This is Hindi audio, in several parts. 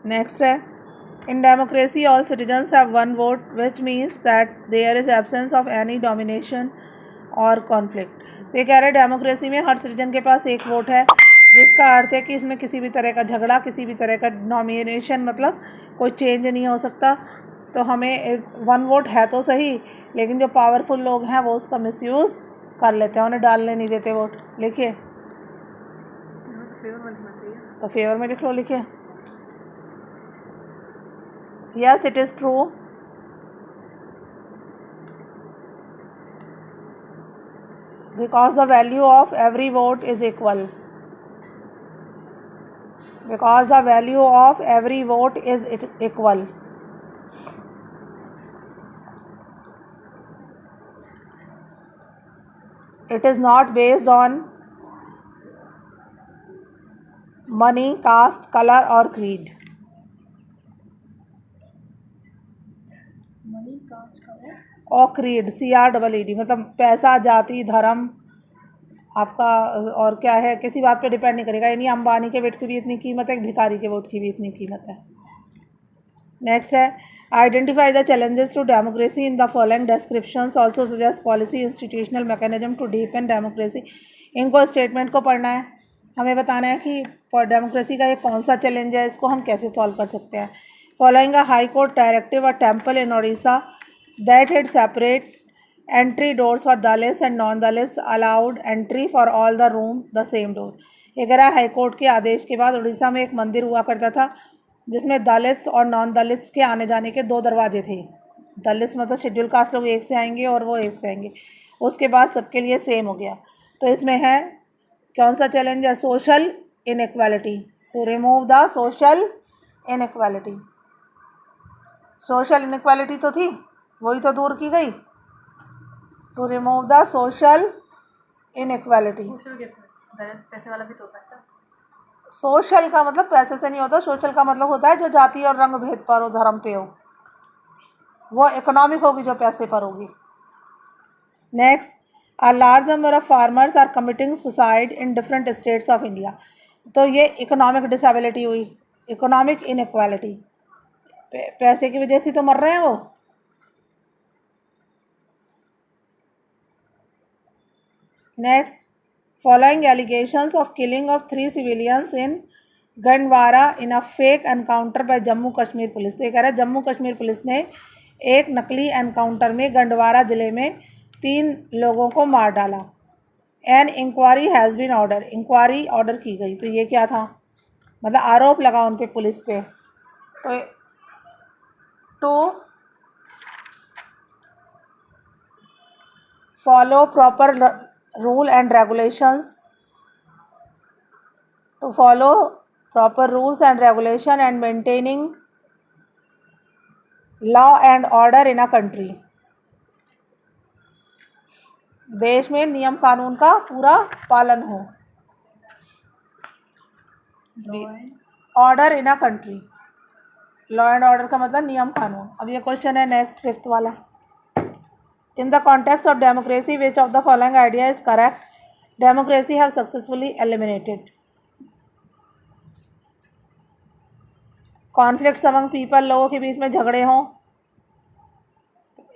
नेक्स्ट है, in democracy all citizens have one vote which means that there is absence of any domination और कॉन्फ्लिक्ट। ये कह रहे हैं डेमोक्रेसी में हर सिटीजन के पास एक वोट है, जिसका अर्थ है कि इसमें किसी भी तरह का झगड़ा, किसी भी तरह का नॉमिनेशन, मतलब कोई चेंज नहीं हो सकता। तो हमें वन वोट है तो सही, लेकिन जो पावरफुल लोग हैं वो उसका मिसयूज़ कर लेते हैं, उन्हें डालने नहीं देते वोट। लिखिए, तो फेवर में लिख लो, लिखिए। Yes, it is true. Because the value of every vote is equal. Because the value of every vote is equal. It is not based on money, caste, color or creed. और क्रीड, CREED, मतलब पैसा, जाति, धर्म, आपका और क्या है, किसी बात पे डिपेंड नहीं करेगा। यानी अंबानी के वोट की भी इतनी कीमत है, भिखारी के वोट की भी इतनी कीमत है। नेक्स्ट है, identify the challenges to democracy in the following descriptions, also suggest policy institutional mechanism to deepen democracy. इनको स्टेटमेंट को पढ़ना है, हमें बताना है कि डेमोक्रेसी का ये कौन सा चैलेंज है, इसको हम कैसे सॉल्व कर सकते हैं। Following a high court directive a temple in Odisha that had separate entry doors for Dalits and non-Dalits allowed entry for all the room the same door। ये कह रहा है हाई कोर्ट के आदेश के बाद उड़ीसा में एक मंदिर हुआ करता था जिसमें दलित्स और नॉन दलित्स के आने जाने के 2 दरवाजे थे। दलित्स मतलब शेड्यूल कास्ट लोग एक से आएंगे और वो एक से आएंगे, उसके बाद सबके लिए सेम हो गया। तो इसमें है कौन सा चैलेंज है, social inequality, to remove the social inequality. Social inequality तो थी, वही तो दूर की गई। To remove the social inequality. पैसे वाला भी तो हो सकता है। सोशल का मतलब पैसे से नहीं होता, सोशल का मतलब होता है जो जाति और रंग भेद पर हो, धर्म पे हो। वो इकोनॉमिक होगी जो पैसे पर होगी। Next, a large number of farmers are committing suicide in different states of India. तो ये इकोनॉमिक डिसेबिलिटी हुई, इकोनॉमिक इनइक्वालिटी, पैसे की वजह से तो मर रहे हैं वो। Next, following allegations of killing of 3 civilians in Gandwara in a fake encounter by Jammu Kashmir police. तो ये कह रहा है जम्मू कश्मीर पुलिस ने एक नकली एनकाउंटर में गंडवारा ज़िले में 3 लोगों को मार डाला। An inquiry has been order, inquiry order की गई। तो ये क्या था, मतलब आरोप लगा उन पे, पुलिस पे। तो to follow proper rule and regulations, to follow proper rules and regulation and maintaining law and order in a country। देश में नियम कानून का पूरा पालन हो। Order in a country, law and order का मतलब नियम कानून। अब ये क्वेश्चन है नेक्स्ट 5th वाला, in the context of democracy which of the following idea is correct. Democracy have successfully eliminated conflicts among people, लोगों के बीच में झगड़े हों।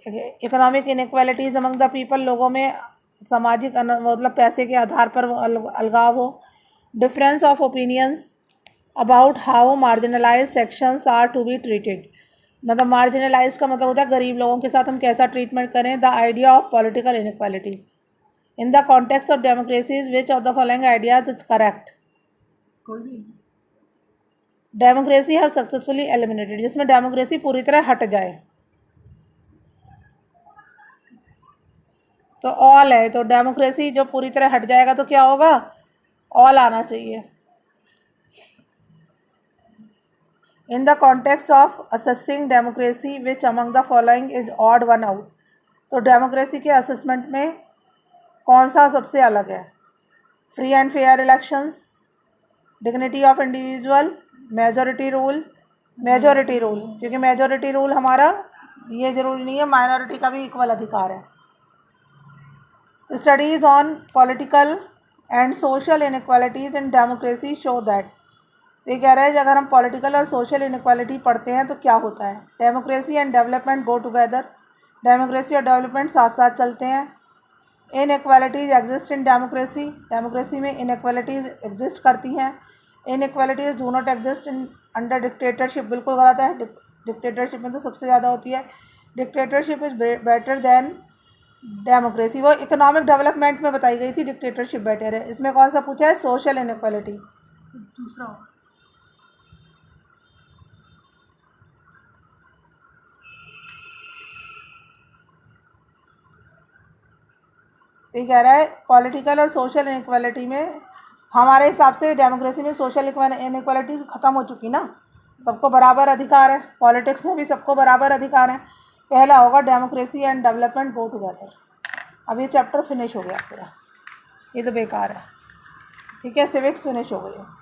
Economic inequalities among the people, लोगों में सामाजिक मतलब पैसे के आधार पर अलगाव हो। Difference of opinions about how marginalize sections are to be treated, मतलब मार्जिनलाइज का मतलब होता है गरीब लोगों के साथ हम कैसा ट्रीटमेंट करें। The idea of political inequality in the context of democracies which of the following ideas is correct. Democracy have successfully eliminated, जिसमें डेमोक्रेसी पूरी तरह हट जाए। तो ऑल है, तो डेमोक्रेसी जो पूरी तरह हट जाएगा तो क्या होगा, ऑल आना चाहिए। In the context of assessing democracy which among the following is odd one out. तो डेमोक्रेसी के असेसमेंट में कौन सा सबसे अलग है, free and fair elections, dignity of individual, majority rule. Majority rule, क्योंकि मेजॉरिटी रूल हमारा ये जरूरी नहीं है, माइनॉरिटी का भी इक्वल अधिकार है। Studies on political and social inequalities in democracy show that तो ये कह रहा है कि अगर हम पॉलिटिकल और सोशल इनक्वालिटी पढ़ते हैं तो क्या होता है। Democracy and development go together, democracy और डेवलपमेंट साथ साथ चलते हैं। Inequalities exist in democracy, democracy में इनक्वालिटीज एग्जिस्ट करती हैं। Inequalities do not exist in under dictatorship, बिल्कुल गलत है। डिक्टेटरशिप में तो सबसे ज़्यादा होती है। Dictatorship is better than democracy, वो इकोनॉमिक डेवलपमेंट में बताई गई थी, डिक्टेटरशिप बेटर है। इसमें कौन सा पूछा है, सोशल इनक्वालिटी। दूसरा होगा। तो ये कह रहा है पॉलिटिकल और सोशल इनक्वालिटी में हमारे हिसाब से डेमोक्रेसी में सोशल इनक्वालिटी ख़त्म हो चुकी ना, सबको बराबर अधिकार है। पॉलिटिक्स में भी सबको बराबर अधिकार है। पहला होगा democracy and development go together. अब ये चैप्टर फिनिश हो गया पूरा, ये तो बेकार है। ठीक है, सिविक्स फिनिश हो गई है।